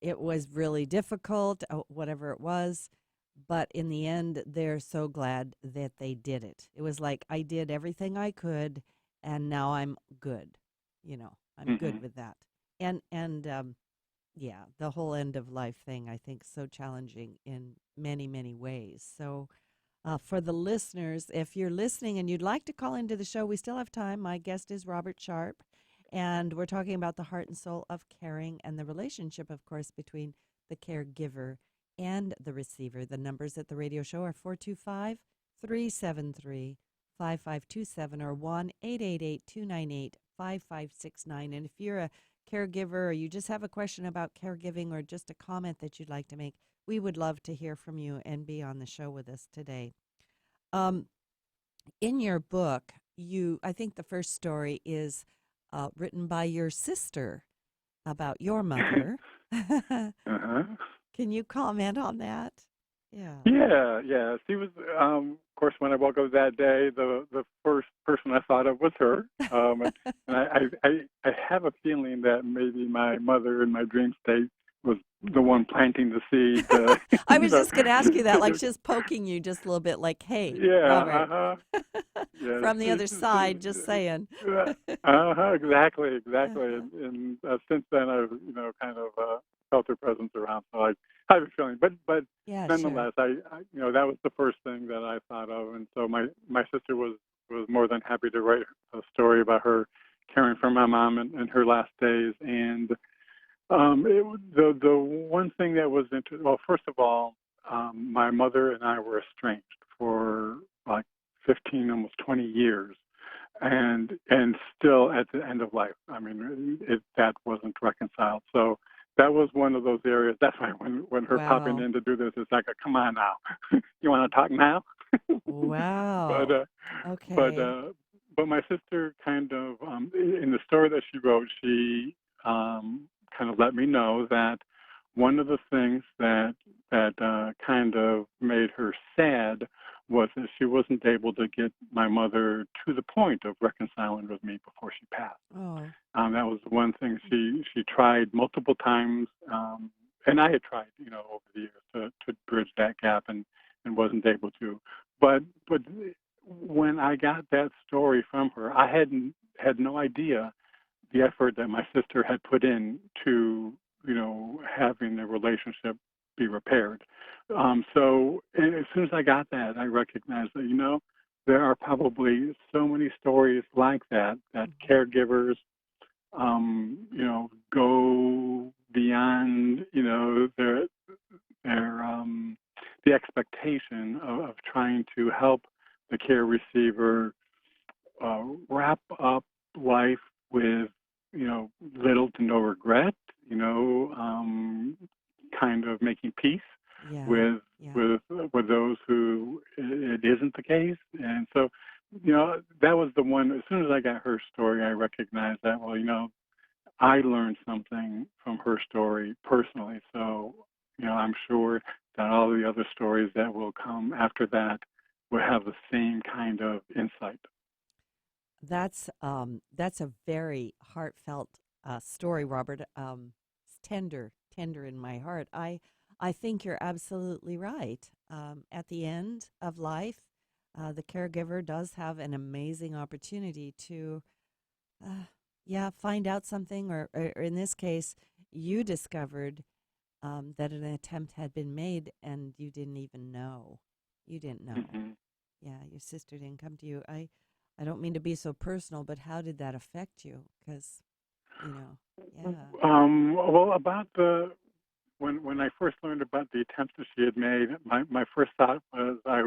Speaker 1: it was really difficult, whatever it was. But in the end, they're so glad that they did it. It was like I did everything I could, and now I'm good. I'm
Speaker 3: Hmm.
Speaker 1: good with that. And yeah, the whole end of life thing, I think, so challenging in many, many ways. So, for the listeners, if you're listening and you'd like to call into the show, we still have time. My guest is Robert Sharpe, and we're talking about the heart and soul of caring and the relationship, of course, between the caregiver and the receiver. The numbers at the radio show are 425-373-5527 or 1-888-298-5569. And if you're a caregiver or you just have a question about caregiving or just a comment that you'd like to make, we would love to hear from you and be on the show with us today. Um, in your book, I think the first story is written by your sister about your mother.
Speaker 3: Uh-huh.
Speaker 1: Can you comment on that? Yeah.
Speaker 3: Yeah. She was, of course, when I woke up that day, the first person I thought of was her. And I have a feeling that maybe my mother in my dream state was the one planting the seed.
Speaker 1: I was just going to ask you that, like just poking you just a little bit, like, hey, Robert,
Speaker 3: yeah, yeah,
Speaker 1: from the other side, just saying.
Speaker 3: exactly.
Speaker 1: Uh-huh.
Speaker 3: And since then, I've kind of felt her presence around. So I have a feeling, but
Speaker 1: Yeah, sure.
Speaker 3: nonetheless, that was the first thing that I thought of, and so my sister was more than happy to write a story about her caring for my mom in her last days. And the one thing that was interesting, well, first of all, my mother and I were estranged for like 15, almost 20 years, and still at the end of life. I mean, that wasn't reconciled. So that was one of those areas. That's why when her popping
Speaker 1: Wow.
Speaker 3: in to do this, it's like, come on now, you want to talk now? but
Speaker 1: Wow.
Speaker 3: uh, but
Speaker 1: Okay.
Speaker 3: uh, but my sister kind of in the story that she wrote, she kind of let me know that one of the things that kind of made her sad was that she wasn't able to get my mother to the point of reconciling with me before she passed.
Speaker 1: Oh.
Speaker 3: That was one thing she tried multiple times, and I had tried, over the years to bridge that gap and wasn't able to. But when I got that story from her, I had no idea the effort that my sister had put in to, having the relationship be repaired. So and as soon as I got that, I recognized that, there are probably so many stories like that
Speaker 1: Mhm.
Speaker 3: caregivers, go beyond, their the expectation of trying to help the care receiver wrap up life with, little to no regret, kind of making peace
Speaker 1: Yeah.
Speaker 3: with
Speaker 1: Yeah.
Speaker 3: with with those who it isn't the case. And so, that was the one. As soon as I got her story, I recognized that, well, I learned something from her story personally. So, I'm sure that all the other stories that will come after that will have the same kind of insight.
Speaker 1: That's a very heartfelt story, Robert. It's tender in my heart. I think you're absolutely right. At the end of life, the caregiver does have an amazing opportunity to, uh, yeah, find out something, or in this case, you discovered that an attempt had been made and you didn't even know. You didn't know.
Speaker 3: Hmm.
Speaker 1: Yeah, your sister didn't come to you. I don't mean to be so personal, but how did that affect you? Because, yeah.
Speaker 3: Well, about when I first learned about the attempts that she had made, my first thought was I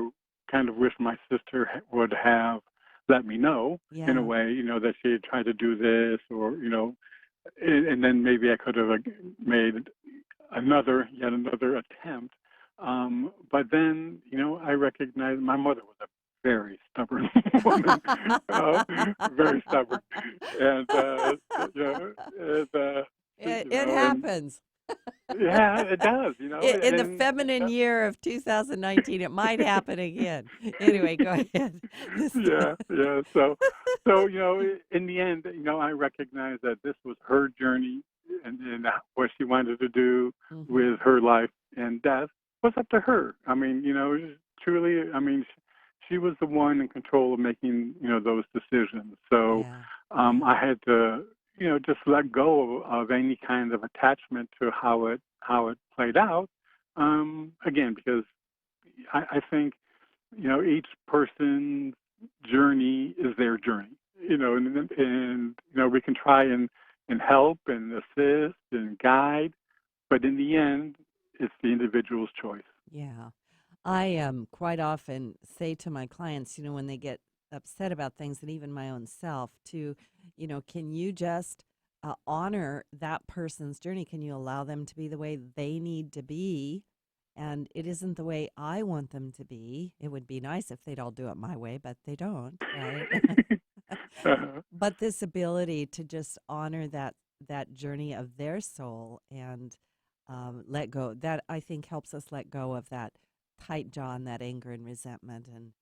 Speaker 3: kind of wish my sister would have let me know in a
Speaker 1: Yeah.
Speaker 3: way, that she had tried to do this, or and then maybe I could have made yet another attempt. But then, I recognized my mother was a very stubborn woman, uh, very stubborn, and and
Speaker 1: It
Speaker 3: and
Speaker 1: happens.
Speaker 3: yeah, it does,
Speaker 1: In the
Speaker 3: and
Speaker 1: feminine year of 2019, it might happen again. Anyway, go ahead. This,
Speaker 3: yeah. So in the end, I recognize that this was her journey. and what she wanted to do
Speaker 1: Mm-hmm.
Speaker 3: with her life, and that was up to her. I mean, truly, I mean, she was the one in control of making, those decisions. So
Speaker 1: Yeah. Yeah.
Speaker 3: I had to, just let go of any kind of attachment to how it played out. Again, because I think, each person's journey is their journey, and we can try and help and assist and guide, but in the end, it's the individual's choice.
Speaker 1: Yeah. I quite often say to my clients, when they get upset about things, and even my own self, can you just honor that person's journey? Can you allow them to be the way they need to be? And it isn't the way I want them to be. It would be nice if they'd all do it my way, but they don't, right?
Speaker 3: Uh,
Speaker 1: But this ability to just honor that journey of their soul and let go, that I think helps us let go of that tight jaw and that anger and resentment and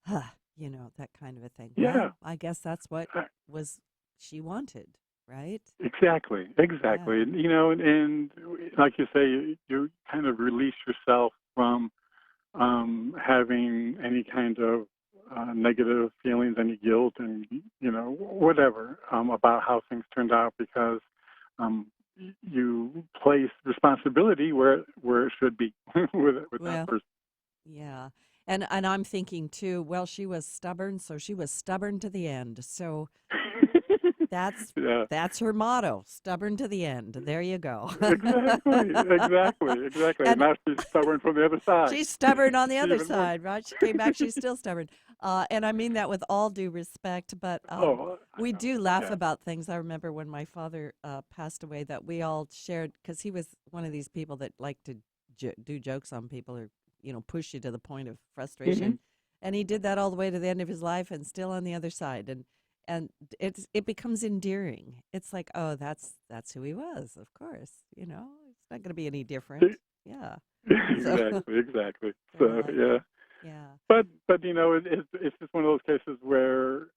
Speaker 1: that kind of a thing.
Speaker 3: yeah,
Speaker 1: Well, I guess that's what
Speaker 3: uh,
Speaker 1: was she wanted, right?
Speaker 3: exactly.
Speaker 1: Yeah.
Speaker 3: And like you say, you kind of release yourself from having any kind of negative feelings, any guilt, and whatever about how things turned out, because you place responsibility where it should be with that
Speaker 1: Well,
Speaker 3: person.
Speaker 1: yeah. And I'm thinking too, well, she was stubborn, so she was stubborn to the end. So that's
Speaker 3: Yeah,
Speaker 1: that's her motto, stubborn to the end. There you go.
Speaker 3: exactly.
Speaker 1: And
Speaker 3: Now she's stubborn from the other side,
Speaker 1: she's stubborn on the other
Speaker 3: even more.
Speaker 1: side, right? She came back, she's still stubborn. And I mean that with all due respect, but
Speaker 3: Oh, I
Speaker 1: we
Speaker 3: know.
Speaker 1: do laugh
Speaker 3: Yeah.
Speaker 1: about things. I remember when my father passed away that we all shared, because he was one of these people that like to do jokes on people or, push you to the point of
Speaker 3: Hmm.
Speaker 1: frustration. And he did that all the way to the end of his life and still on the other side. And it becomes endearing. It's like, oh, that's who he was, of course. It's not going to be any different. Yeah. So
Speaker 3: Exactly.
Speaker 1: so I
Speaker 3: So
Speaker 1: like
Speaker 3: yeah.
Speaker 1: it. Yeah.
Speaker 3: But it's just one of those cases where,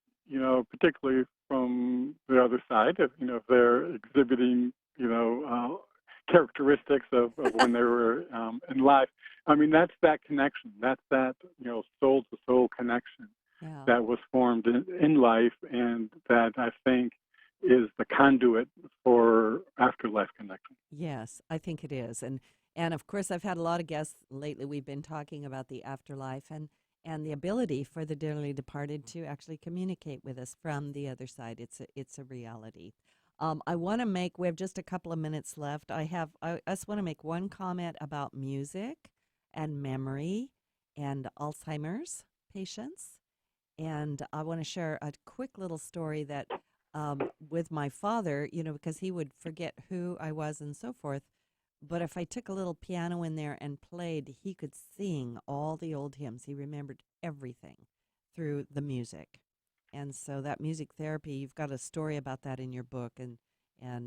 Speaker 3: particularly from the other side, if they're exhibiting, characteristics of when they were in life. I mean, that's that connection. That's that, soul to soul connection
Speaker 1: Yeah.
Speaker 3: that was formed in life, and that I think is the conduit for afterlife connection.
Speaker 1: Yes, I think it is. And of course I've had a lot of guests lately. We've been talking about the afterlife and the ability for the dearly departed to actually communicate with us from the other side. It's a reality. I want to make. We have just a couple of minutes left. I just want to make one comment about music and memory and Alzheimer's patients. And I want to share a quick little story that with my father, because he would forget who I was and so forth. But if I took a little piano in there and played, he could sing all the old hymns. He remembered everything through the music. And so that music therapy, you've got a story about that in your book, and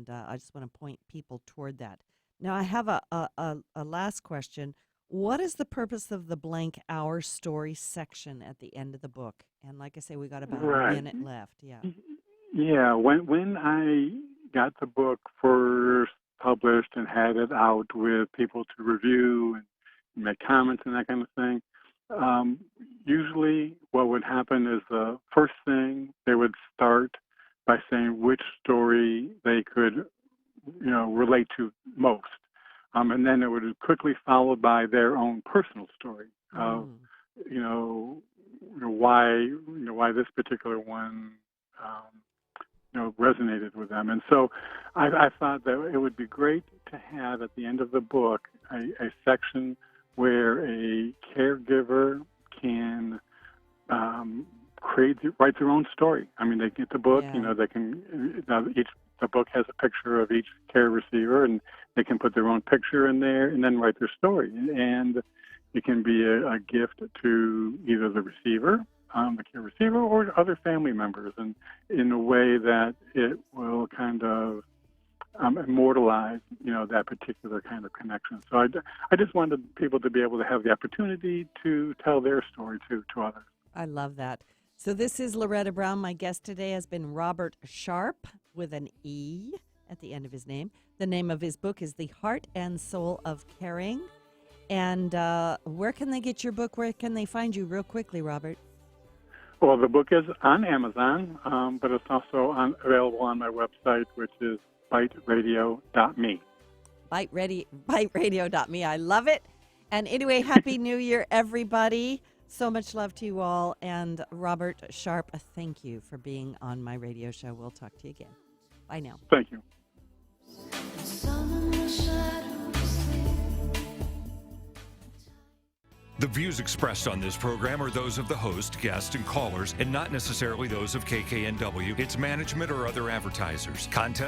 Speaker 1: I just want to point people toward that. Now, I have a last question. What is the purpose of the blank hour story section at the end of the book? And like I say, we got about a
Speaker 3: Right.
Speaker 1: minute left. Yeah.
Speaker 3: Yeah, when I got the book first published and had it out with people to review and make comments and that kind of thing, um, usually what would happen is the first thing they would start by saying which story they could, relate to most, and then it would quickly followed by their own personal story of,
Speaker 1: Mm.
Speaker 3: you know, why this particular one. Um, resonated with them. And so I thought that it would be great to have at the end of the book a section where a caregiver can write their own story. I mean, they get the book,
Speaker 1: Yeah.
Speaker 3: they can, the book has a picture of each care receiver, and they can put their own picture in there and then write their story. And it can be a gift to either the receiver, the care receiver, or other family members, and in a way that it will kind of immortalize, that particular kind of connection. So I just wanted people to be able to have the opportunity to tell their story to others.
Speaker 1: I love that. So this is Loretta Brown. My guest today has been Robert Sharpe with an E. at the end of his name. The name of his book is The Heart and Soul of Caring. And where can they get your book? Where can they find you real quickly, Robert?
Speaker 3: Well, the book is on Amazon, but it's also available on my website, which is biteradio.me.
Speaker 1: Biteradio.me. I love it. And anyway, Happy New Year, everybody. So much love to you all. And Robert Sharpe, thank you for being on my radio show. We'll talk to you again. Bye now.
Speaker 3: Thank you.
Speaker 6: The views expressed on this program are those of the host, guests, and callers, and not necessarily those of KKNW, its management, or other advertisers. Content